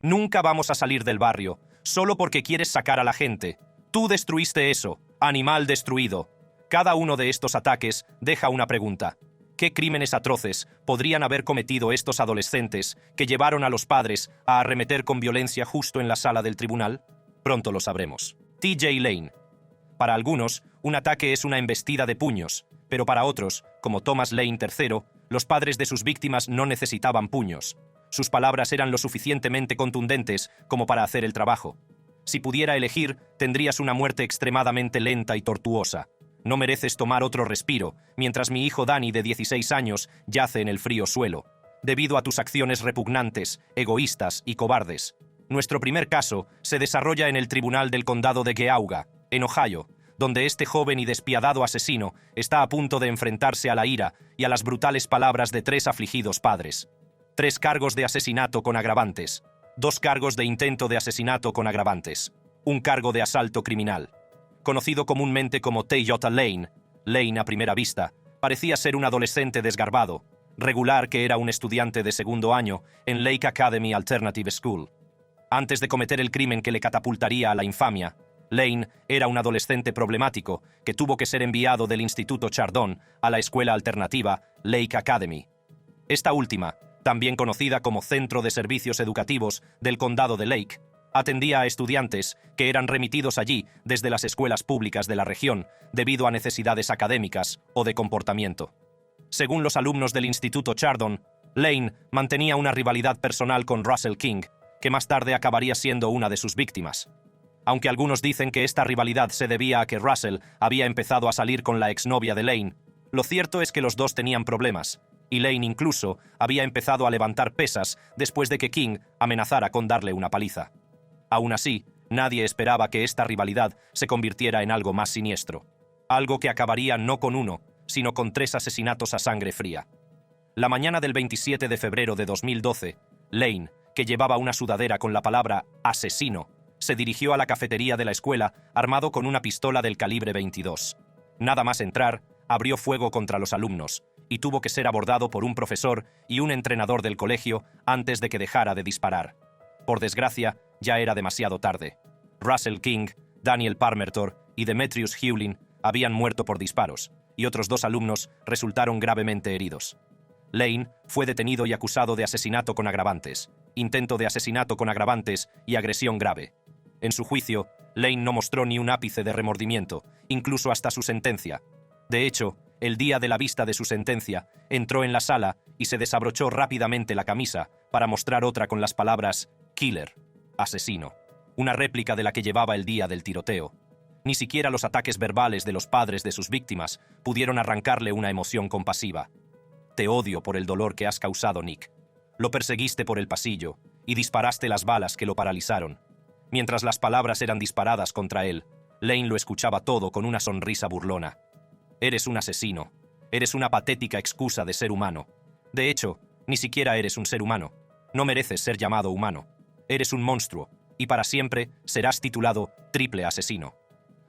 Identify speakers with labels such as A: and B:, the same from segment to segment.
A: Nunca vamos a salir del barrio, solo porque quieres sacar a la gente. Tú destruiste eso, animal destruido. Cada uno de estos ataques deja una pregunta. ¿Qué crímenes atroces podrían haber cometido estos adolescentes que llevaron a los padres a arremeter con violencia justo en la sala del tribunal? Pronto lo sabremos. T.J. Lane. Para algunos, un ataque es una embestida de puños, pero para otros, como Thomas Lane III, los padres de sus víctimas no necesitaban puños. Sus palabras eran lo suficientemente contundentes como para hacer el trabajo. Si pudiera elegir, tendrías una muerte extremadamente lenta y tortuosa. No mereces tomar otro respiro, mientras mi hijo Danny, de 16 años, yace en el frío suelo, debido a tus acciones repugnantes, egoístas y cobardes. Nuestro primer caso se desarrolla en el Tribunal del Condado de Geauga, en Ohio, donde este joven y despiadado asesino está a punto de enfrentarse a la ira y a las brutales palabras de 3 afligidos padres. 3 cargos de asesinato con agravantes, 2 cargos de intento de asesinato con agravantes, 1 cargo de asalto criminal. Conocido comúnmente como T.J. Lane, Lane a primera vista, parecía ser un adolescente desgarbado, regular que era un estudiante de segundo año en Lake Academy Alternative School. Antes de cometer el crimen que le catapultaría a la infamia, Lane era un adolescente problemático que tuvo que ser enviado del Instituto Chardon a la escuela alternativa Lake Academy. Esta última, también conocida como Centro de Servicios Educativos del Condado de Lake, atendía a estudiantes que eran remitidos allí desde las escuelas públicas de la región debido a necesidades académicas o de comportamiento. Según los alumnos del Instituto Chardon, Lane mantenía una rivalidad personal con Russell King, que más tarde acabaría siendo una de sus víctimas. Aunque algunos dicen que esta rivalidad se debía a que Russell había empezado a salir con la exnovia de Lane, lo cierto es que los dos tenían problemas, y Lane incluso había empezado a levantar pesas después de que King amenazara con darle una paliza. Aún así, nadie esperaba que esta rivalidad se convirtiera en algo más siniestro. Algo que acabaría no con 1, sino con 3 asesinatos a sangre fría. La mañana del 27 de febrero de 2012, Lane, que llevaba una sudadera con la palabra «asesino», se dirigió a la cafetería de la escuela armado con una pistola del calibre 22. Nada más entrar, abrió fuego contra los alumnos y tuvo que ser abordado por un profesor y un entrenador del colegio antes de que dejara de disparar. Por desgracia, ya era demasiado tarde. Russell King, Daniel Parmertor y Demetrius Hewlin habían muerto por disparos, y otros 2 alumnos resultaron gravemente heridos. Lane fue detenido y acusado de asesinato con agravantes, intento de asesinato con agravantes y agresión grave. En su juicio, Lane no mostró ni un ápice de remordimiento, incluso hasta su sentencia. De hecho, el día de la vista de su sentencia, entró en la sala y se desabrochó rápidamente la camisa para mostrar otra con las palabras «Killer», asesino, una réplica de la que llevaba el día del tiroteo. Ni siquiera los ataques verbales de los padres de sus víctimas pudieron arrancarle una emoción compasiva. «Te odio por el dolor que has causado, Nick. Lo perseguiste por el pasillo y disparaste las balas que lo paralizaron». Mientras las palabras eran disparadas contra él, Lane lo escuchaba todo con una sonrisa burlona. «Eres un asesino. Eres una patética excusa de ser humano. De hecho, ni siquiera eres un ser humano. No mereces ser llamado humano. Eres un monstruo, y para siempre serás titulado triple asesino».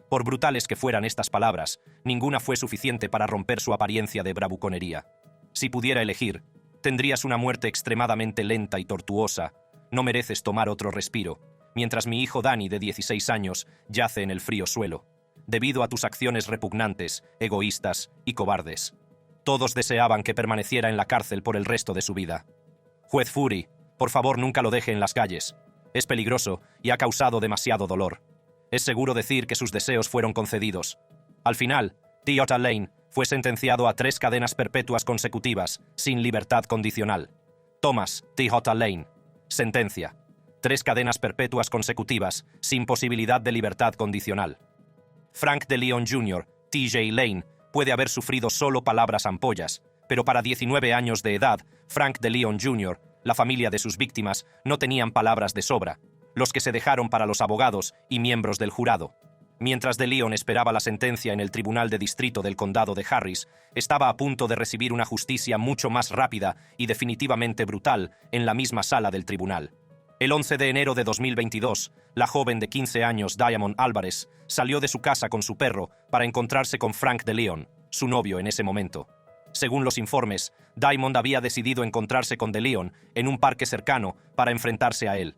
A: Por brutales que fueran estas palabras, ninguna fue suficiente para romper su apariencia de bravuconería. Si pudiera elegir, tendrías una muerte extremadamente lenta y tortuosa. No mereces tomar otro respiro, mientras mi hijo Danny, de 16 años, yace en el frío suelo, debido a tus acciones repugnantes, egoístas y cobardes. Todos deseaban que permaneciera en la cárcel por el resto de su vida. Juez Fury, por favor, nunca lo deje en las calles. Es peligroso y ha causado demasiado dolor. Es seguro decir que sus deseos fueron concedidos. Al final, T.J. Lane fue sentenciado a 3 cadenas perpetuas consecutivas, sin libertad condicional. Thomas T.J. Lane. Sentencia: 3 cadenas perpetuas consecutivas, sin posibilidad de libertad condicional. Frank DeLeon Jr., T.J. Lane, puede haber sufrido solo palabras ampollas, pero para 19 años de edad, Frank DeLeon Jr., la familia de sus víctimas, no tenían palabras de sobra, los que se dejaron para los abogados y miembros del jurado. Mientras DeLeon esperaba la sentencia en el Tribunal de Distrito del Condado de Harris, estaba a punto de recibir una justicia mucho más rápida y definitivamente brutal en la misma sala del tribunal. El 11 de enero de 2022, la joven de 15 años Diamond Álvarez salió de su casa con su perro para encontrarse con Frank DeLeon, su novio en ese momento. Según los informes, Diamond había decidido encontrarse con DeLeon en un parque cercano para enfrentarse a él.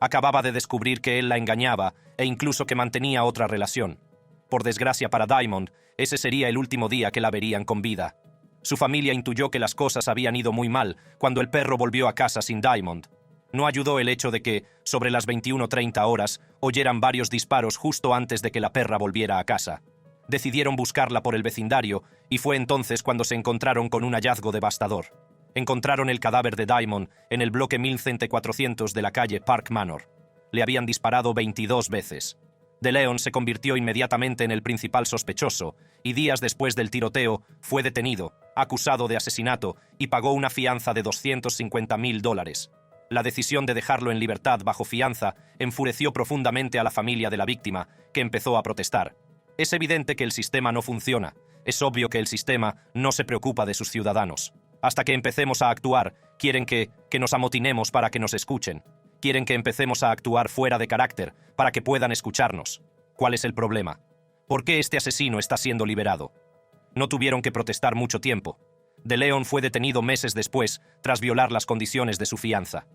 A: Acababa de descubrir que él la engañaba e incluso que mantenía otra relación. Por desgracia para Diamond, ese sería el último día que la verían con vida. Su familia intuyó que las cosas habían ido muy mal cuando el perro volvió a casa sin Diamond. No ayudó el hecho de que, sobre las 21:30 horas, oyeran varios disparos justo antes de que la perra volviera a casa. Decidieron buscarla por el vecindario y fue entonces cuando se encontraron con un hallazgo devastador. Encontraron el cadáver de Diamond en el bloque 1400 de la calle Park Manor. Le habían disparado 22 veces. DeLeon se convirtió inmediatamente en el principal sospechoso y días después del tiroteo fue detenido, acusado de asesinato y pagó una fianza de $250,000. La decisión de dejarlo en libertad bajo fianza enfureció profundamente a la familia de la víctima, que empezó a protestar. Es evidente que el sistema no funciona. Es obvio que el sistema no se preocupa de sus ciudadanos. Hasta que empecemos a actuar, quieren que nos amotinemos para que nos escuchen. Quieren que empecemos a actuar fuera de carácter para que puedan escucharnos. ¿Cuál es el problema? ¿Por qué este asesino está siendo liberado? No tuvieron que protestar mucho tiempo. DeLeon fue detenido meses después, tras violar las condiciones de su fianza.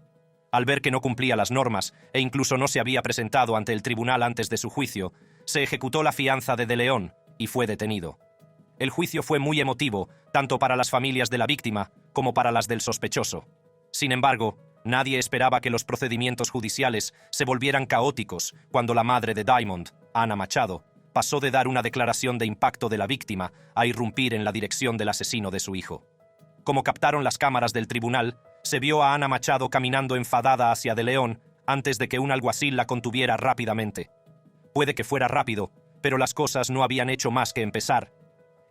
A: Al ver que no cumplía las normas e incluso no se había presentado ante el tribunal antes de su juicio, se ejecutó la fianza de DeLeon y fue detenido. El juicio fue muy emotivo, tanto para las familias de la víctima como para las del sospechoso. Sin embargo, nadie esperaba que los procedimientos judiciales se volvieran caóticos cuando la madre de Diamond, Anna Machado, pasó de dar una declaración de impacto de la víctima a irrumpir en la dirección del asesino de su hijo. Como captaron las cámaras del tribunal, se vio a Anna Machado caminando enfadada hacia DeLeon antes de que un alguacil la contuviera rápidamente. Puede que fuera rápido, pero las cosas no habían hecho más que empezar.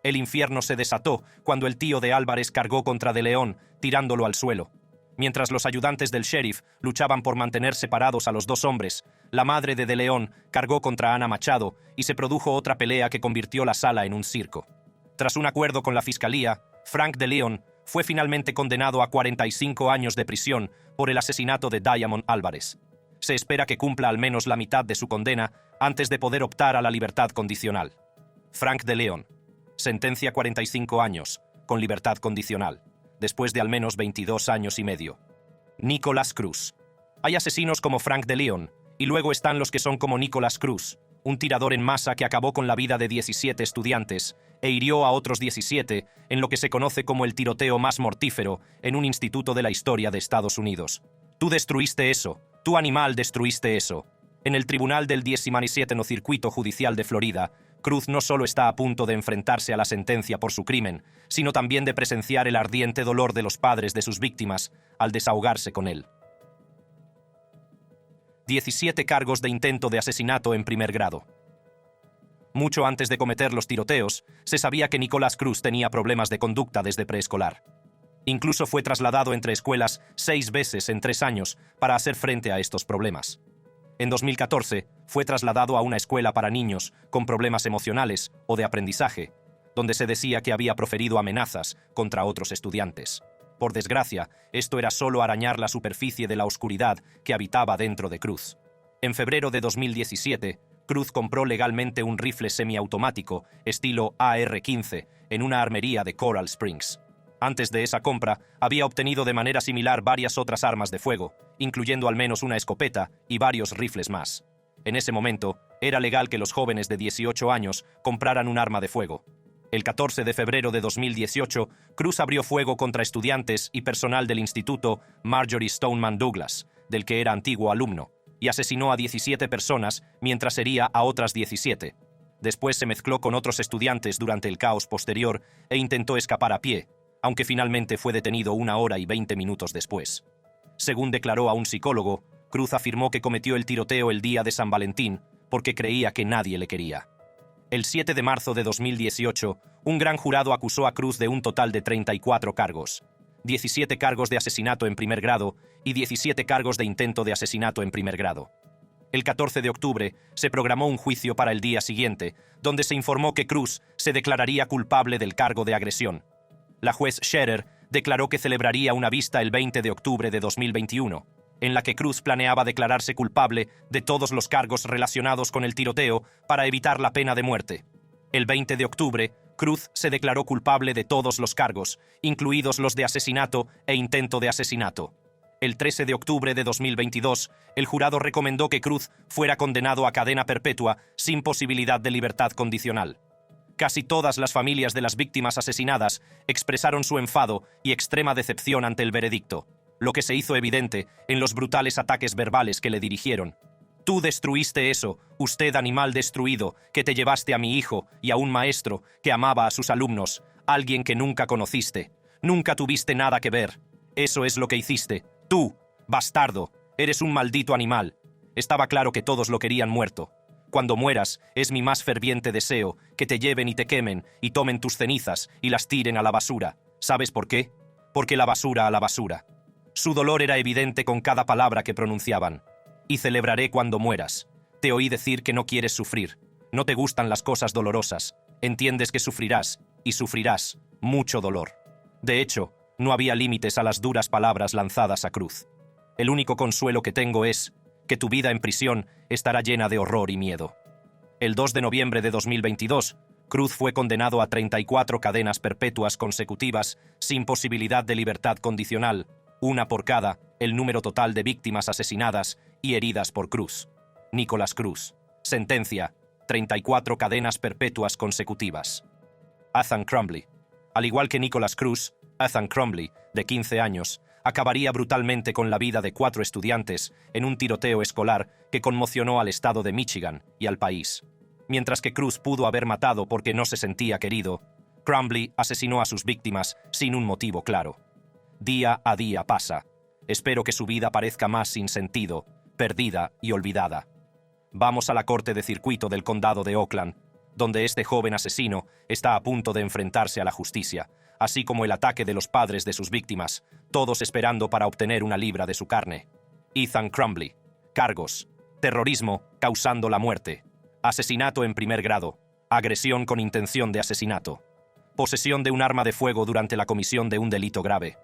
A: El infierno se desató cuando el tío de Álvarez cargó contra DeLeon, tirándolo al suelo. Mientras los ayudantes del sheriff luchaban por mantener separados a los dos hombres, la madre de DeLeon cargó contra Anna Machado y se produjo otra pelea que convirtió la sala en un circo. Tras un acuerdo con la fiscalía, Frank DeLeon fue finalmente condenado a 45 años de prisión por el asesinato de Diamond Álvarez. Se espera que cumpla al menos la mitad de su condena antes de poder optar a la libertad condicional. Frank DeLeon, sentencia 45 años, con libertad condicional, después de al menos 22 años y medio. Nicholas Cruz. Hay asesinos como Frank DeLeon, y luego están los que son como Nicholas Cruz, un tirador en masa que acabó con la vida de 17 estudiantes e hirió a otros 17 en lo que se conoce como el tiroteo más mortífero en un instituto de la historia de Estados Unidos. Tú destruiste eso, tú animal destruiste eso. En el tribunal del 17º Circuito Judicial de Florida, Cruz no solo está a punto de enfrentarse a la sentencia por su crimen, sino también de presenciar el ardiente dolor de los padres de sus víctimas al desahogarse con él. 17 cargos de intento de asesinato en primer grado. Mucho antes de cometer los tiroteos, se sabía que Nicholas Cruz tenía problemas de conducta desde preescolar. Incluso fue trasladado entre escuelas 6 veces en 3 años para hacer frente a estos problemas. En 2014, fue trasladado a una escuela para niños con problemas emocionales o de aprendizaje, donde se decía que había proferido amenazas contra otros estudiantes. Por desgracia, esto era solo arañar la superficie de la oscuridad que habitaba dentro de Cruz. En febrero de 2017, Cruz compró legalmente un rifle semiautomático estilo AR-15 en una armería de Coral Springs. Antes de esa compra, había obtenido de manera similar varias otras armas de fuego, incluyendo al menos una escopeta y varios rifles más. En ese momento, era legal que los jóvenes de 18 años compraran un arma de fuego. El 14 de febrero de 2018, Cruz abrió fuego contra estudiantes y personal del instituto Marjory Stoneman Douglas, del que era antiguo alumno, y asesinó a 17 personas mientras hería a otras 17. Después se mezcló con otros estudiantes durante el caos posterior e intentó escapar a pie, aunque finalmente fue detenido 1 hora y 20 minutos después. Según declaró a un psicólogo, Cruz afirmó que cometió el tiroteo el día de San Valentín porque creía que nadie le quería. El 7 de marzo de 2018, un gran jurado acusó a Cruz de un total de 34 cargos, 17 cargos de asesinato en primer grado y 17 cargos de intento de asesinato en primer grado. El 14 de octubre se programó un juicio para el día siguiente, donde se informó que Cruz se declararía culpable del cargo de agresión. La juez Scherer declaró que celebraría una vista el 20 de octubre de 2021, en la que Cruz planeaba declararse culpable de todos los cargos relacionados con el tiroteo para evitar la pena de muerte. El 20 de octubre, Cruz se declaró culpable de todos los cargos, incluidos los de asesinato e intento de asesinato. El 13 de octubre de 2022, el jurado recomendó que Cruz fuera condenado a cadena perpetua sin posibilidad de libertad condicional. Casi todas las familias de las víctimas asesinadas expresaron su enfado y extrema decepción ante el veredicto, lo que se hizo evidente en los brutales ataques verbales que le dirigieron. Tú destruiste eso, usted animal destruido, que te llevaste a mi hijo y a un maestro que amaba a sus alumnos, alguien que nunca conociste. Nunca tuviste nada que ver. Eso es lo que hiciste. Tú, bastardo, eres un maldito animal. Estaba claro que todos lo querían muerto. Cuando mueras, es mi más ferviente deseo que te lleven y te quemen y tomen tus cenizas y las tiren a la basura. ¿Sabes por qué? Porque la basura a la basura. Su dolor era evidente con cada palabra que pronunciaban. Y celebraré cuando mueras. Te oí decir que no quieres sufrir. No te gustan las cosas dolorosas. Entiendes que sufrirás, y sufrirás, mucho dolor. De hecho, no había límites a las duras palabras lanzadas a Cruz. El único consuelo que tengo es que tu vida en prisión estará llena de horror y miedo. El 2 de noviembre de 2022, Cruz fue condenado a 34 cadenas perpetuas consecutivas sin posibilidad de libertad condicional, una por cada, el número total de víctimas asesinadas y heridas por Cruz. Nicholas Cruz. Sentencia: 34 cadenas perpetuas consecutivas. Ethan Crumbley. Al igual que Nicholas Cruz, Ethan Crumbley, de 15 años, acabaría brutalmente con la vida de 4 estudiantes en un tiroteo escolar que conmocionó al estado de Michigan y al país. Mientras que Cruz pudo haber matado porque no se sentía querido, Crumbley asesinó a sus víctimas sin un motivo claro. Día a día pasa. Espero que su vida parezca más sin sentido, perdida y olvidada. Vamos a la corte de circuito del condado de Oakland, donde este joven asesino está a punto de enfrentarse a la justicia, así como el ataque de los padres de sus víctimas, todos esperando para obtener una libra de su carne. Ethan Crumbley. Cargos: terrorismo causando la muerte, asesinato en primer grado, agresión con intención de asesinato, posesión de un arma de fuego durante la comisión de un delito grave.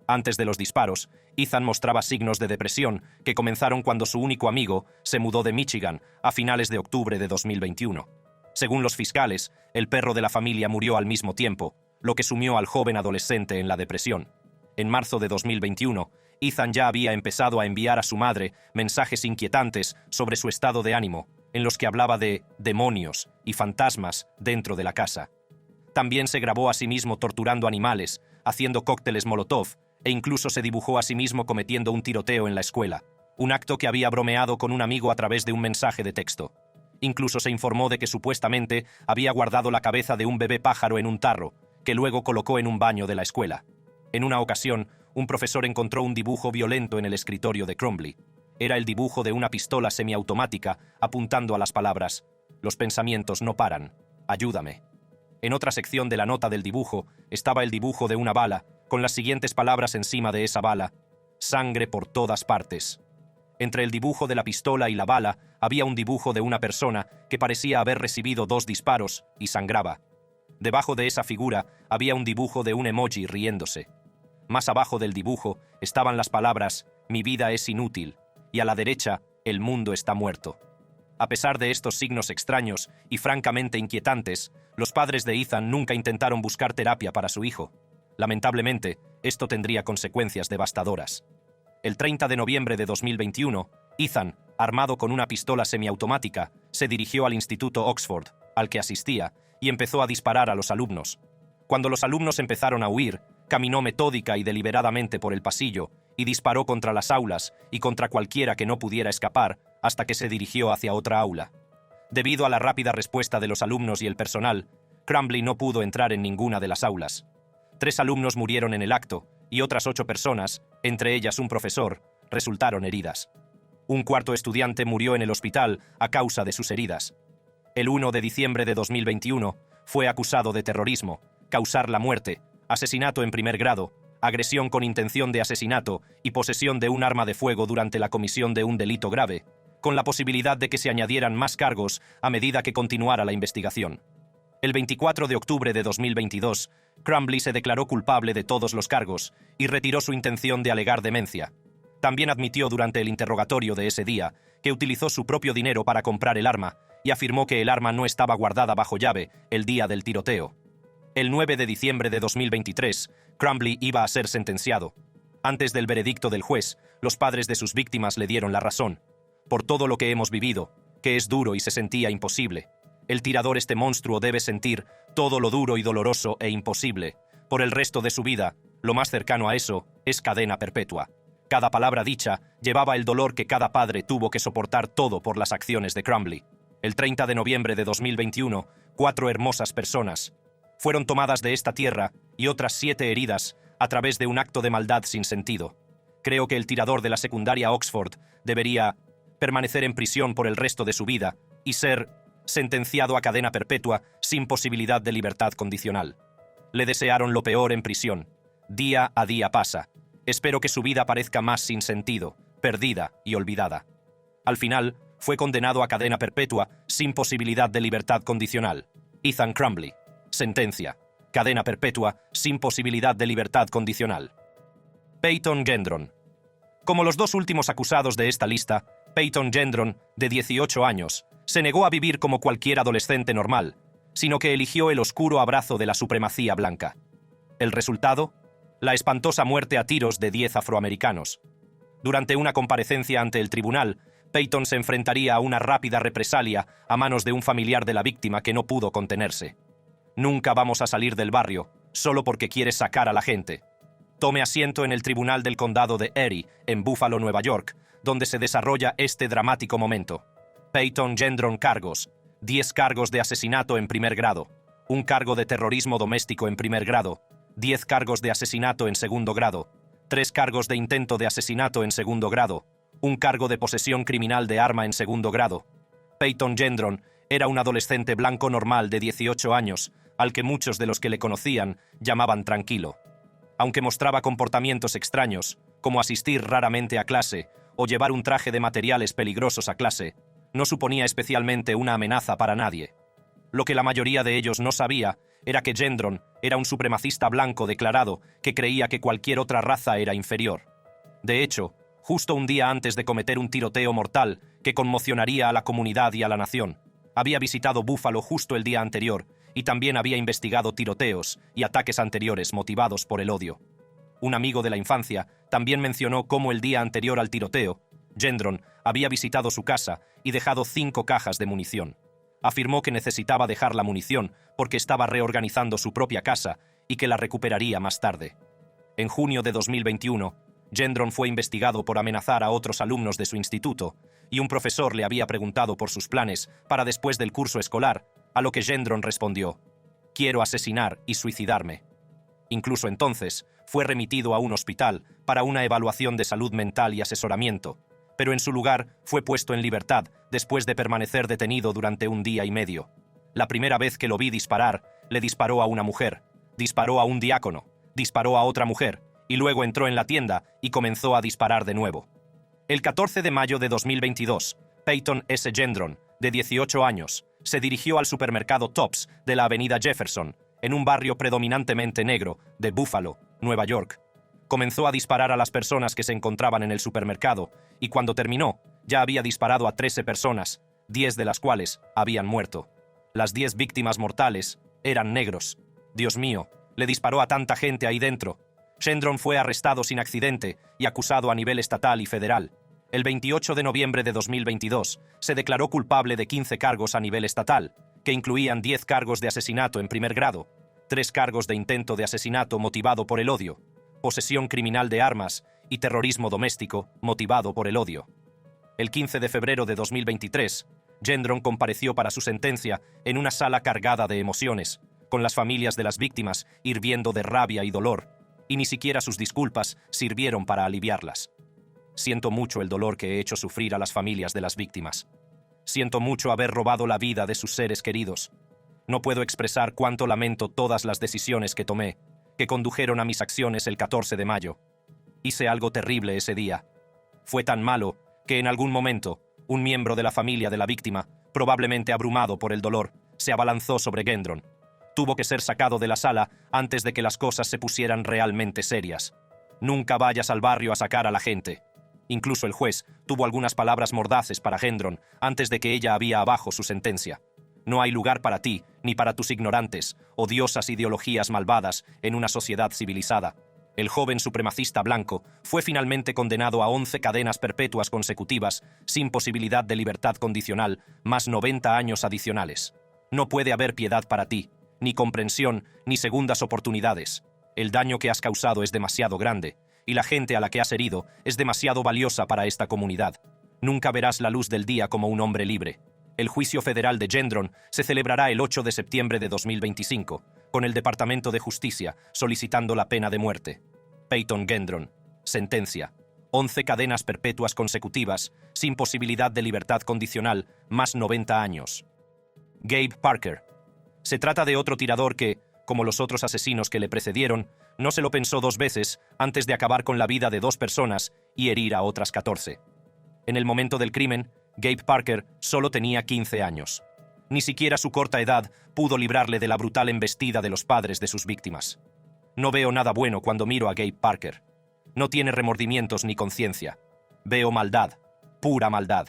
A: Antes de los disparos, Ethan mostraba signos de depresión que comenzaron cuando su único amigo se mudó de Michigan a finales de octubre de 2021. Según los fiscales, el perro de la familia murió al mismo tiempo, lo que sumió al joven adolescente en la depresión. En marzo de 2021, Ethan ya había empezado a enviar a su madre mensajes inquietantes sobre su estado de ánimo, en los que hablaba de demonios y fantasmas dentro de la casa. También se grabó a sí mismo torturando animales, haciendo cócteles Molotov, e incluso se dibujó a sí mismo cometiendo un tiroteo en la escuela, un acto que había bromeado con un amigo a través de un mensaje de texto. Incluso se informó de que supuestamente había guardado la cabeza de un bebé pájaro en un tarro, que luego colocó en un baño de la escuela. En una ocasión, un profesor encontró un dibujo violento en el escritorio de Crumbley. Era el dibujo de una pistola semiautomática apuntando a las palabras: «Los pensamientos no paran. Ayúdame». En otra sección de la nota del dibujo estaba el dibujo de una bala, con las siguientes palabras encima de esa bala: «Sangre por todas partes». Entre el dibujo de la pistola y la bala había un dibujo de una persona que parecía haber recibido 2 disparos y sangraba. Debajo de esa figura había un dibujo de un emoji riéndose. Más abajo del dibujo estaban las palabras: «Mi vida es inútil», y a la derecha: «El mundo está muerto». A pesar de estos signos extraños y francamente inquietantes, los padres de Ethan nunca intentaron buscar terapia para su hijo. Lamentablemente, esto tendría consecuencias devastadoras. El 30 de noviembre de 2021, Ethan, armado con una pistola semiautomática, se dirigió al Instituto Oxford, al que asistía, y empezó a disparar a los alumnos. Cuando los alumnos empezaron a huir, caminó metódica y deliberadamente por el pasillo y disparó contra las aulas y contra cualquiera que no pudiera escapar hasta que se dirigió hacia otra aula. Debido a la rápida respuesta de los alumnos y el personal, Crumbley no pudo entrar en ninguna de las aulas. 3 alumnos murieron en el acto y otras 8 personas, entre ellas un profesor, resultaron heridas. Un 4º estudiante murió en el hospital a causa de sus heridas. El 1 de diciembre de 2021 fue acusado de terrorismo, causar la muerte, asesinato en primer grado, agresión con intención de asesinato y posesión de un arma de fuego durante la comisión de un delito grave, con la posibilidad de que se añadieran más cargos a medida que continuara la investigación. El 24 de octubre de 2022, Crumbley se declaró culpable de todos los cargos y retiró su intención de alegar demencia. También admitió durante el interrogatorio de ese día que utilizó su propio dinero para comprar el arma y afirmó que el arma no estaba guardada bajo llave el día del tiroteo. El 9 de diciembre de 2023, Crumbley iba a ser sentenciado. Antes del veredicto del juez, los padres de sus víctimas le dieron la razón. Por todo lo que hemos vivido, que es duro y se sentía imposible. El tirador, este monstruo, debe sentir todo lo duro y doloroso e imposible. Por el resto de su vida, lo más cercano a eso es cadena perpetua. Cada palabra dicha llevaba el dolor que cada padre tuvo que soportar todo por las acciones de Crumbley. El 30 de noviembre de 2021, 4 hermosas personas fueron tomadas de esta tierra y otras 7 heridas a través de un acto de maldad sin sentido. Creo que el tirador de la secundaria Oxford debería permanecer en prisión por el resto de su vida y ser sentenciado a cadena perpetua sin posibilidad de libertad condicional. Le desearon lo peor en prisión. Día a día pasa. Espero que su vida parezca más sin sentido, perdida y olvidada. Al final, fue condenado a cadena perpetua sin posibilidad de libertad condicional. Ethan Crumbley. Sentencia. Cadena perpetua sin posibilidad de libertad condicional. Peyton Gendron. Como los dos últimos acusados de esta lista, Peyton Gendron, de 18 años, se negó a vivir como cualquier adolescente normal, sino que eligió el oscuro abrazo de la supremacía blanca. ¿El resultado? La espantosa muerte a tiros de 10 afroamericanos. Durante una comparecencia ante el tribunal, Peyton se enfrentaría a una rápida represalia a manos de un familiar de la víctima que no pudo contenerse. Nunca vamos a salir del barrio, solo porque quieres sacar a la gente. Tome asiento en el tribunal del condado de Erie, en Buffalo, Nueva York, donde se desarrolla este dramático momento. Peyton Gendron cargos: 10 cargos de asesinato en primer grado, un cargo de terrorismo doméstico en primer grado, 10 cargos de asesinato en segundo grado, 3 cargos de intento de asesinato en segundo grado, un cargo de posesión criminal de arma en segundo grado. Peyton Gendron era un adolescente blanco normal de 18 años, al que muchos de los que le conocían llamaban tranquilo. Aunque mostraba comportamientos extraños, como asistir raramente a clase o llevar un traje de materiales peligrosos a clase, no suponía especialmente una amenaza para nadie. Lo que la mayoría de ellos no sabía era que Gendron era un supremacista blanco declarado que creía que cualquier otra raza era inferior. De hecho, justo un día antes de cometer un tiroteo mortal que conmocionaría a la comunidad y a la nación, había visitado Buffalo justo el día anterior y también había investigado tiroteos y ataques anteriores motivados por el odio. Un amigo de la infancia también mencionó cómo el día anterior al tiroteo, Gendron había visitado su casa y dejado 5 cajas de munición. Afirmó que necesitaba dejar la munición porque estaba reorganizando su propia casa y que la recuperaría más tarde. En junio de 2021, Gendron fue investigado por amenazar a otros alumnos de su instituto, y un profesor le había preguntado por sus planes para después del curso escolar, a lo que Gendron respondió: «Quiero asesinar y suicidarme». Incluso entonces, fue remitido a un hospital para una evaluación de salud mental y asesoramiento, pero en su lugar fue puesto en libertad después de permanecer detenido durante 1 día y medio. La primera vez que lo vi disparar, le disparó a una mujer, disparó a un diácono, disparó a otra mujer, y luego entró en la tienda y comenzó a disparar de nuevo. El 14 de mayo de 2022, Peyton S. Gendron, de 18 años, se dirigió al supermercado Tops de la avenida Jefferson, en un barrio predominantemente negro de Buffalo, Nueva York. Comenzó a disparar a las personas que se encontraban en el supermercado, y cuando terminó, ya había disparado a 13 personas, 10 de las cuales habían muerto. Las 10 víctimas mortales eran negros. Dios mío, le disparó a tanta gente ahí dentro. Gendron fue arrestado sin accidente y acusado a nivel estatal y federal. El 28 de noviembre de 2022 se declaró culpable de 15 cargos a nivel estatal, que incluían 10 cargos de asesinato en primer grado, 3 cargos de intento de asesinato motivado por el odio, posesión criminal de armas y terrorismo doméstico motivado por el odio. El 15 de febrero de 2023, Gendron compareció para su sentencia en una sala cargada de emociones, con las familias de las víctimas hirviendo de rabia y dolor, y ni siquiera sus disculpas sirvieron para aliviarlas. Siento mucho el dolor que he hecho sufrir a las familias de las víctimas. Siento mucho haber robado la vida de sus seres queridos. No puedo expresar cuánto lamento todas las decisiones que tomé, que condujeron a mis acciones el 14 de mayo. Hice algo terrible ese día. Fue tan malo que en algún momento, un miembro de la familia de la víctima, probablemente abrumado por el dolor, se abalanzó sobre Gendron. Tuvo que ser sacado de la sala antes de que las cosas se pusieran realmente serias. Nunca vayas al barrio a sacar a la gente. Incluso el juez tuvo algunas palabras mordaces para Gendron antes de que ella había abajo su sentencia. No hay lugar para ti, ni para tus ignorantes, odiosas ideologías malvadas en una sociedad civilizada. El joven supremacista blanco fue finalmente condenado a 11 cadenas perpetuas consecutivas, sin posibilidad de libertad condicional, más 90 años adicionales. No puede haber piedad para ti, ni comprensión, ni segundas oportunidades. El daño que has causado es demasiado grande, y la gente a la que has herido es demasiado valiosa para esta comunidad. Nunca verás la luz del día como un hombre libre. El juicio federal de Gendron se celebrará el 8 de septiembre de 2025, con el Departamento de Justicia solicitando la pena de muerte. Peyton Gendron. Sentencia. 11 cadenas perpetuas consecutivas, sin posibilidad de libertad condicional, más 90 años. Gabe Parker. Se trata de otro tirador que, como los otros asesinos que le precedieron, no se lo pensó dos veces antes de acabar con la vida de 2 personas y herir a otras 14. En el momento del crimen, Gabe Parker solo tenía 15 años. Ni siquiera su corta edad pudo librarle de la brutal embestida de los padres de sus víctimas. No veo nada bueno cuando miro a Gabe Parker. No tiene remordimientos ni conciencia. Veo maldad, pura maldad.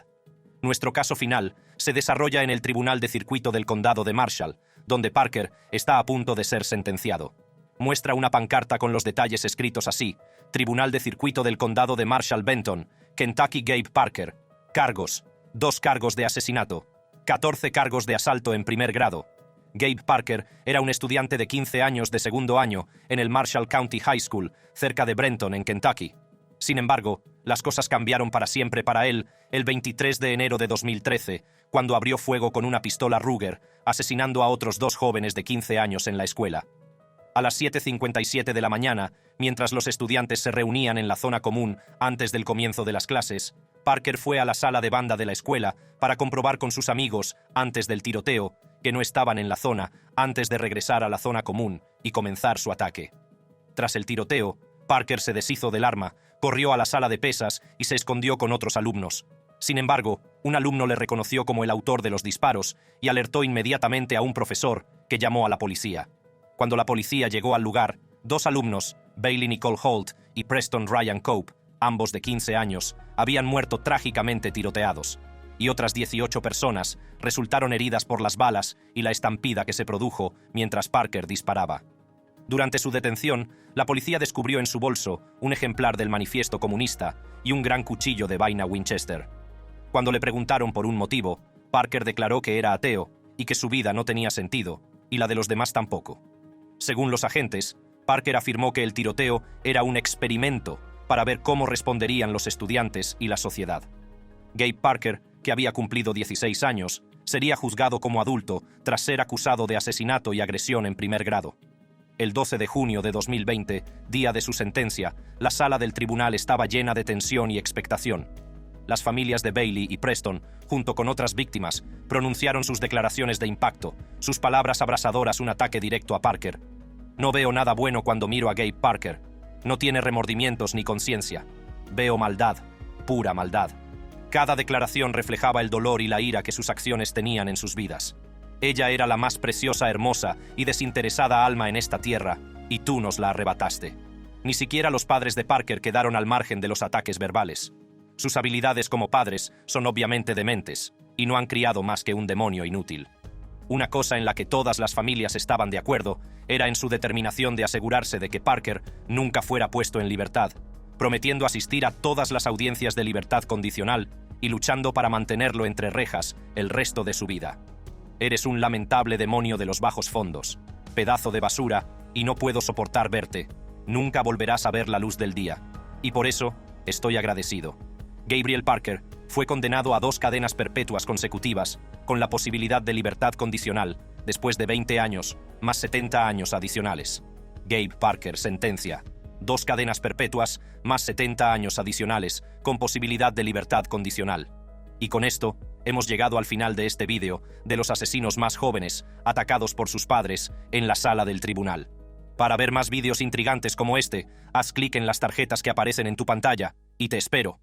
A: Nuestro caso final se desarrolla en el Tribunal de Circuito del Condado de Marshall, donde Parker está a punto de ser sentenciado. Muestra una pancarta con los detalles escritos así: Tribunal de Circuito del Condado de Marshall-Benton, Kentucky. Gabe Parker. Cargos: 2 cargos de asesinato, 14 cargos de asalto en primer grado. Gabe Parker era un estudiante de 15 años de segundo año en el Marshall County High School, cerca de Brenton, en Kentucky. Sin embargo, las cosas cambiaron para siempre para él el 23 de enero de 2013, cuando abrió fuego con una pistola Ruger, asesinando a otros 2 jóvenes de 15 años en la escuela. A las 7:57 de la mañana, mientras los estudiantes se reunían en la zona común antes del comienzo de las clases, Parker fue a la sala de banda de la escuela para comprobar con sus amigos, antes del tiroteo, que no estaban en la zona antes de regresar a la zona común y comenzar su ataque. Tras el tiroteo, Parker se deshizo del arma, corrió a la sala de pesas y se escondió con otros alumnos. Sin embargo, un alumno le reconoció como el autor de los disparos y alertó inmediatamente a un profesor, que llamó a la policía. Cuando la policía llegó al lugar, 2 alumnos, Bailey Nicole Holt y Preston Ryan Cope, ambos de 15 años, habían muerto trágicamente tiroteados, y otras 18 personas resultaron heridas por las balas y la estampida que se produjo mientras Parker disparaba. Durante su detención, la policía descubrió en su bolso un ejemplar del Manifiesto Comunista y un gran cuchillo de vaina Winchester. Cuando le preguntaron por un motivo, Parker declaró que era ateo y que su vida no tenía sentido, y la de los demás tampoco. Según los agentes, Parker afirmó que el tiroteo era un experimento para ver cómo responderían los estudiantes y la sociedad. Gabe Parker, que había cumplido 16 años, sería juzgado como adulto tras ser acusado de asesinato y agresión en primer grado. El 12 de junio de 2020, día de su sentencia, la sala del tribunal estaba llena de tensión y expectación. Las familias de Bailey y Preston, junto con otras víctimas, pronunciaron sus declaraciones de impacto, sus palabras abrasadoras, un ataque directo a Parker. No veo nada bueno cuando miro a Gabe Parker. No tiene remordimientos ni conciencia. Veo maldad, pura maldad. Cada declaración reflejaba el dolor y la ira que sus acciones tenían en sus vidas. Ella era la más preciosa, hermosa y desinteresada alma en esta tierra, y tú nos la arrebataste. Ni siquiera los padres de Parker quedaron al margen de los ataques verbales. Sus habilidades como padres son obviamente dementes, y no han criado más que un demonio inútil. Una cosa en la que todas las familias estaban de acuerdo era en su determinación de asegurarse de que Parker nunca fuera puesto en libertad, prometiendo asistir a todas las audiencias de libertad condicional y luchando para mantenerlo entre rejas el resto de su vida. Eres un lamentable demonio de los bajos fondos, pedazo de basura, y no puedo soportar verte. Nunca volverás a ver la luz del día. Y por eso, estoy agradecido. Gabriel Parker fue condenado a 2 cadenas perpetuas consecutivas, con la posibilidad de libertad condicional, después de 20 años, más 70 años adicionales. Gabe Parker, sentencia: 2 cadenas perpetuas, más 70 años adicionales, con posibilidad de libertad condicional. Y con esto, hemos llegado al final de este vídeo de los asesinos más jóvenes atacados por sus padres en la sala del tribunal. Para ver más vídeos intrigantes como este, haz clic en las tarjetas que aparecen en tu pantalla, y te espero.